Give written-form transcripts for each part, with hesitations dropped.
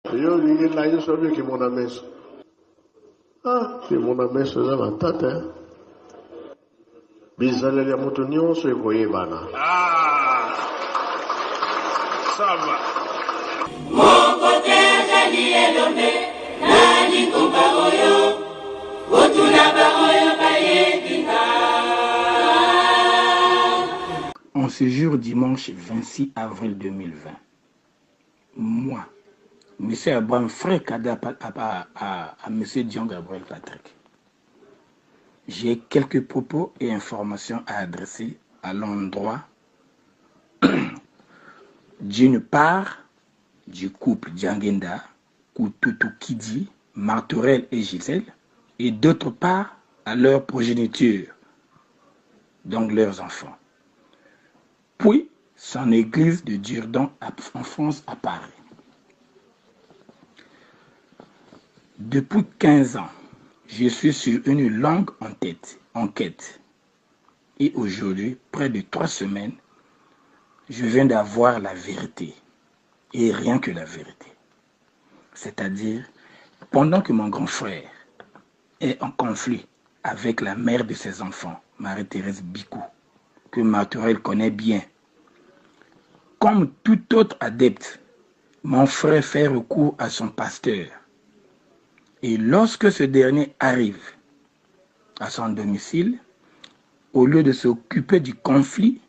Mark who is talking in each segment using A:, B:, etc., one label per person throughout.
A: Yo, il là, je savais que mon ami. Ah, que mon ami se faisait la tête, hein. Bizarre, les moutons, se voyaient, bana.
B: Ah, ça va.
C: Mon côté, j'ai est nommé, Nani Kubaroyo, Otuna Baroyo Bayekita.
D: En ce jour dimanche 26 avril 2020, moi, M. Abraham, frère Kada à M. John Gabriel Patrick, j'ai quelques propos et informations à adresser à l'endroit d'une part du couple Djangenda, Kututu Kidi, Martorel et Gisèle, et d'autre part à leur progéniture, donc leurs enfants. Puis son église de Durdan en France à Paris. Depuis 15 ans, je suis sur une longue enquête. Et aujourd'hui, près de 3 semaines, je viens d'avoir la vérité. Et rien que la vérité. C'est-à-dire, pendant que mon grand frère est en conflit avec la mère de ses enfants, Marie-Thérèse Bicou, que Martorel connaît bien, comme tout autre adepte, mon frère fait recours à son pasteur. Et lorsque ce dernier arrive à son domicile, au lieu de s'occuper du conflit,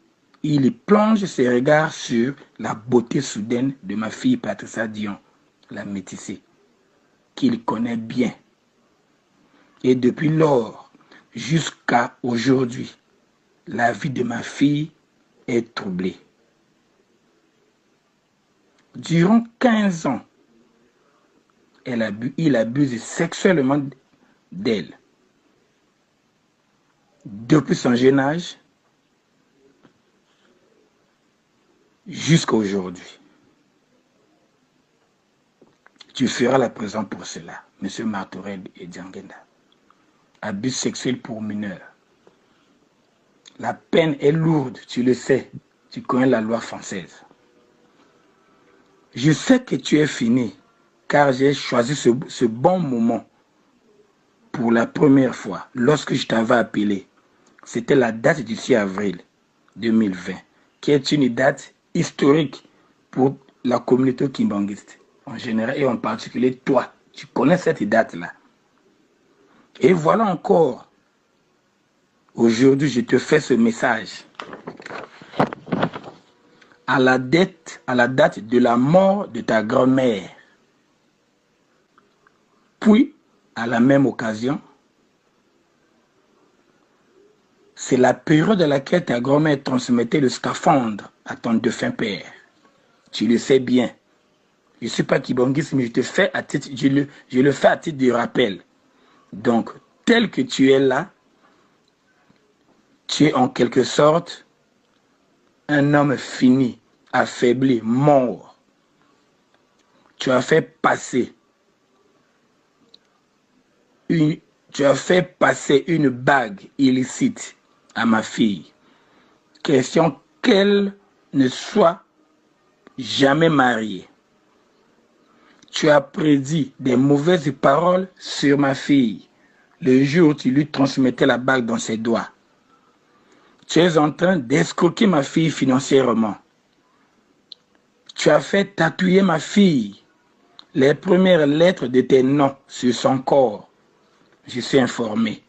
D: il plonge ses regards sur la beauté soudaine de ma fille Patricia Dion, la métissée, qu'il connaît bien. Et depuis lors jusqu'à aujourd'hui, la vie de ma fille est troublée. Durant 15 ans, il abuse sexuellement d'elle. Depuis son jeune âge jusqu'à aujourd'hui. Tu feras la présence pour cela, M. Martorel et Djangenda. Abus sexuel pour mineurs. La peine est lourde, tu le sais. Tu connais la loi française. Je sais que tu es fini, car j'ai choisi ce bon moment pour la première fois, lorsque je t'avais appelé. C'était la date du 6 avril 2020, qui est une date historique pour la communauté kimbanguiste en général et en particulier toi. Tu connais cette date-là. Et voilà encore, aujourd'hui, je te fais ce message. À la date de la mort de ta grand-mère. Puis, à la même occasion, c'est la période à laquelle ta grand-mère transmettait le scaphandre à ton défunt père. Tu le sais bien. Je ne suis pas kibangiste, mais je le fais à titre de rappel. Donc, tel que tu es là, tu es en quelque sorte un homme fini, affaibli, mort. Tu as fait passer une bague illicite à ma fille. Question qu'elle ne soit jamais mariée. Tu as prédit des mauvaises paroles sur ma fille le jour où tu lui transmettais la bague dans ses doigts. Tu es en train d'escroquer ma fille financièrement. Tu as fait tatouer ma fille les premières lettres de tes noms sur son corps. Je suis informé.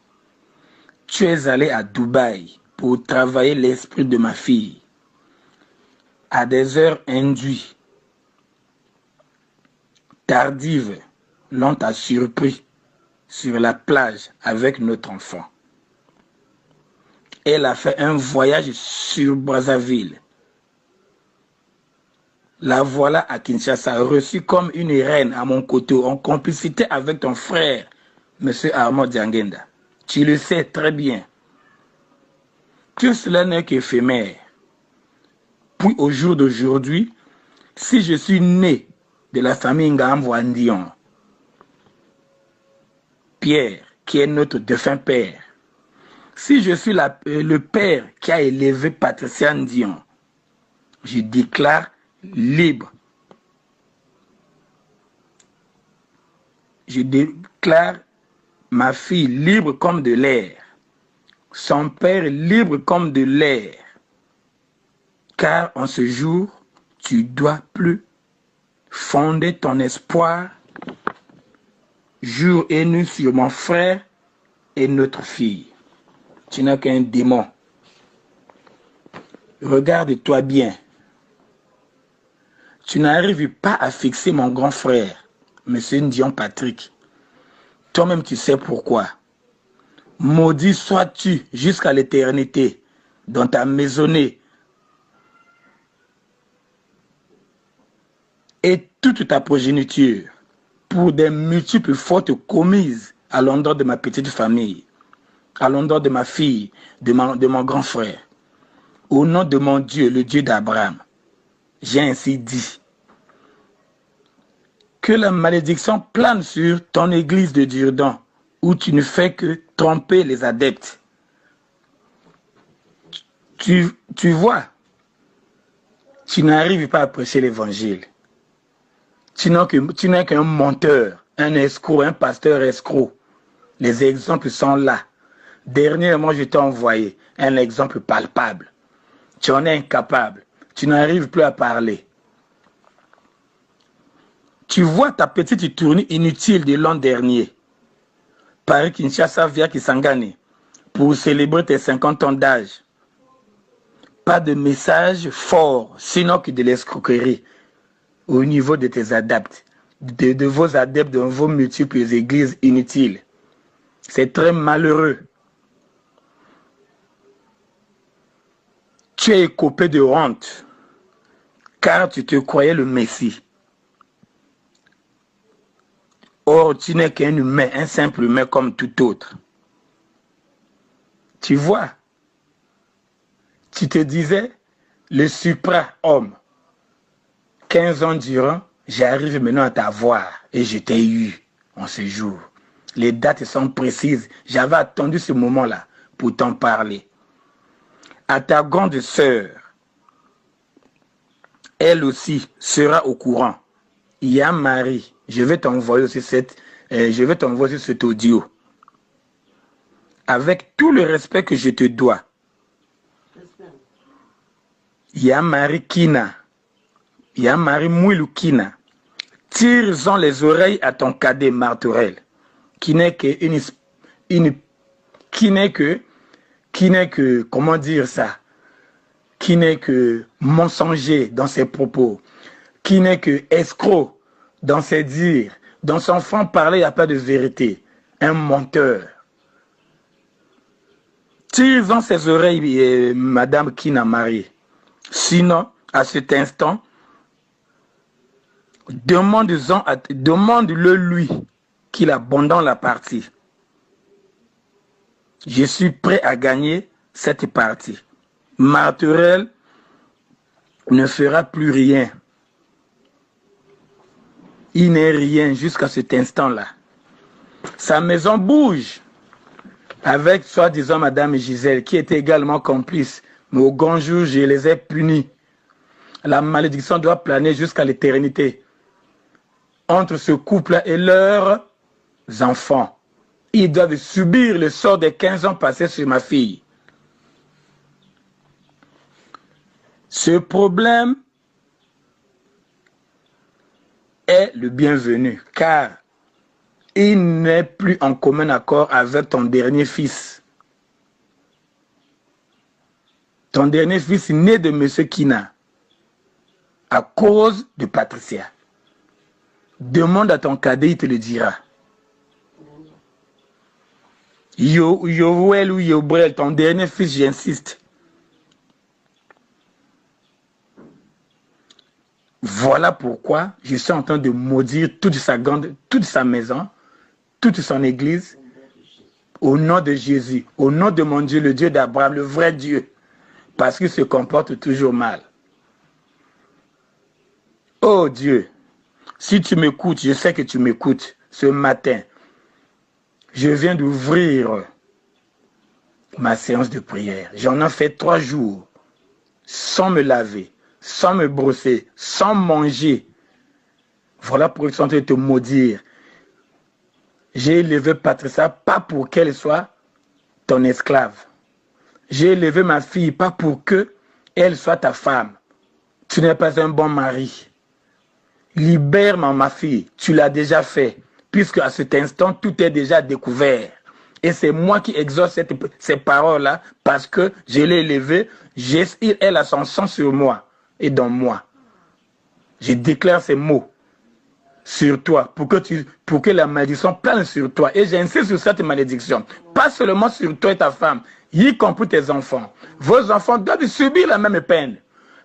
D: Tu es allé à Dubaï pour travailler l'esprit de ma fille à des heures induites, tardives, l'on t'a surpris sur la plage avec notre enfant. Elle a fait un voyage sur Brazzaville. La voilà à Kinshasa, reçue comme une reine à mon côté, en complicité avec ton frère, M. Armand Djangenda. Tu le sais très bien. Tout cela n'est qu'éphémère. Puis au jour d'aujourd'hui, si je suis né de la famille Ngambo-Ndion, Pierre, qui est notre défunt père, si je suis le père qui a élevé Patricia Ndion, je déclare libre je déclare ma fille libre comme de l'air, son père libre comme de l'air. Car en ce jour, tu dois plus fonder ton espoir jour et nuit sur mon frère et notre fille. Tu n'as qu'un démon. Regarde-toi bien. Tu n'arrives pas à fixer mon grand frère, M. Ndion Patrick. Toi-même, tu sais pourquoi. Maudit sois-tu jusqu'à l'éternité dans ta maisonnée et toute ta progéniture pour des multiples fautes commises à l'endroit de ma petite famille, à l'endroit de ma fille, de mon grand frère. Au nom de mon Dieu, le Dieu d'Abraham, j'ai ainsi dit. Que la malédiction plane sur ton église de Durdan, où tu ne fais que tromper les adeptes. Tu vois, tu n'arrives pas à prêcher l'évangile. Tu n'es qu'un menteur, un escroc, un pasteur escroc. Les exemples sont là. Dernièrement, je t'ai envoyé un exemple palpable. Tu en es incapable. Tu n'arrives plus à parler. Tu vois ta petite tournée inutile de l'an dernier. Paris-Kinshasa via Kisangani pour célébrer tes 50 ans d'âge. Pas de message fort, sinon que de l'escroquerie au niveau de tes adeptes, de vos adeptes dans vos multiples églises inutiles. C'est très malheureux. Tu es écopé de honte, car tu te croyais le Messie. Or, tu n'es qu'un humain, un simple humain comme tout autre. Tu vois, tu te disais, le supra-homme. 15 ans durant, j'arrive maintenant à t'avoir et je t'ai eu en ce jour. Les dates sont précises. J'avais attendu ce moment-là pour t'en parler. À ta grande sœur, elle aussi sera au courant. Il y a Marie. Je vais t'envoyer aussi cet audio. Avec tout le respect que je te dois. Il y a Marie Kina. Il y a Marie Mouiloukina. Tire-en les oreilles à ton cadet Martorel, qui n'est que, comment dire ça, qui n'est que mensonger dans ses propos, qui n'est que escroc dans ses dires, dans son franc-parler, il n'y a pas de vérité, un menteur. Tire-en ses oreilles, Madame Kina Marie. Sinon, à cet instant, demande-le lui qu'il abandonne la partie. Je suis prêt à gagner cette partie. Martorel ne fera plus rien. Il n'est rien jusqu'à cet instant-là. Sa maison bouge avec soi-disant Madame Gisèle qui était également complice. Mais au grand jour, je les ai punis. La malédiction doit planer jusqu'à l'éternité entre ce couple et leurs enfants. Ils doivent subir le sort des 15 ans passés sur ma fille. Ce problème est le bienvenu, car il n'est plus en commun accord avec ton dernier fils. Ton dernier fils né de M. Kina, à cause de Patricia. Demande à ton cadet, il te le dira. Yoel ou Yobrel, ton dernier fils, j'insiste. Voilà pourquoi je suis en train de maudire toute sa maison, toute son église, au nom de Jésus, au nom de mon Dieu, le Dieu d'Abraham, le vrai Dieu, parce qu'il se comporte toujours mal. Oh Dieu, si tu m'écoutes, je sais que tu m'écoutes ce matin. Je viens d'ouvrir ma séance de prière. J'en ai fait 3 jours sans me laver, sans me brosser, sans manger. Voilà pour que je suis en train de te maudire. J'ai élevé Patricia pas pour qu'elle soit ton esclave. J'ai élevé ma fille pas pour qu'elle soit ta femme. Tu n'es pas un bon mari. Libère ma fille, tu l'as déjà fait, puisque à cet instant, tout est déjà découvert. Et c'est moi qui exauce ces paroles-là, parce que je l'ai élevée, elle a son sang sur moi et dans moi. Je déclare ces mots sur toi, pour que la malédiction plane sur toi. Et j'insiste sur cette malédiction, pas seulement sur toi et ta femme, y compris tes enfants. Vos enfants doivent subir la même peine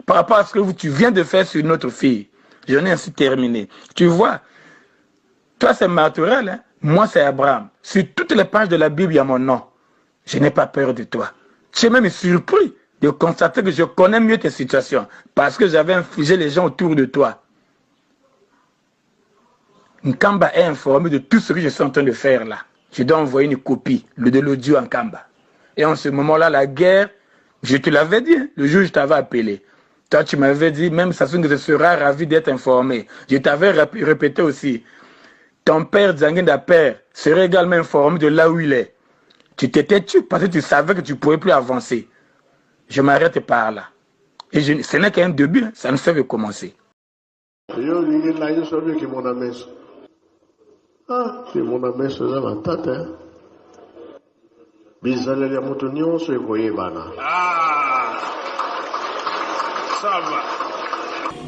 D: par rapport à ce que tu viens de faire sur notre fille. J'en ai ainsi terminé. Tu vois, toi c'est Marturel, hein? Moi c'est Abraham. Sur toutes les pages de la Bible, il y a mon nom. Je n'ai pas peur de toi. Tu es même surpris de constater que je connais mieux tes situations parce que j'avais infligé les gens autour de toi. Nkamba est informé de tout ce que je suis en train de faire là. Je dois envoyer une copie de l'audio à Nkamba. Et en ce moment-là, la guerre, je te l'avais dit, hein, le jour où je t'avais appelé. Toi, tu m'avais dit, même Sassou que je serai ravi d'être informé. Je t'avais répété aussi. Ton père, Djanginda Père, serait également informé de là où il est. Tu t'étais tué parce que tu savais que tu ne pouvais plus avancer. Je m'arrête par là. Et ce n'est qu'un début, hein, ça ne fait que commencer.
A: Ah, c'est mon ami, c'est la tête, hein. Bizarre, les moutons, c'est voyez, bana.
B: Ah, ça va.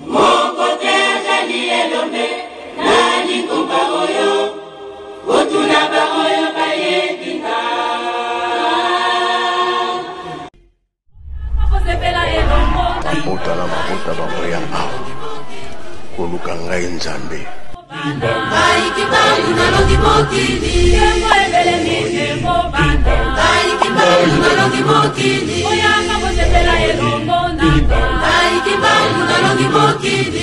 C: Mon côté, Jali et Lomé, Nani Kumba Oyo, Otuna Ba Oyo Bayekita.
A: Mabota la mabota bamboya awa. Koluka ngai nzambe.
C: Bayikibangu nalongi mokili, Kembo ebele mikembo banda. Bayikibangu nalongi mokili, Oyanga bosepela elongo nanga. Bayikibangu nalongi mokili.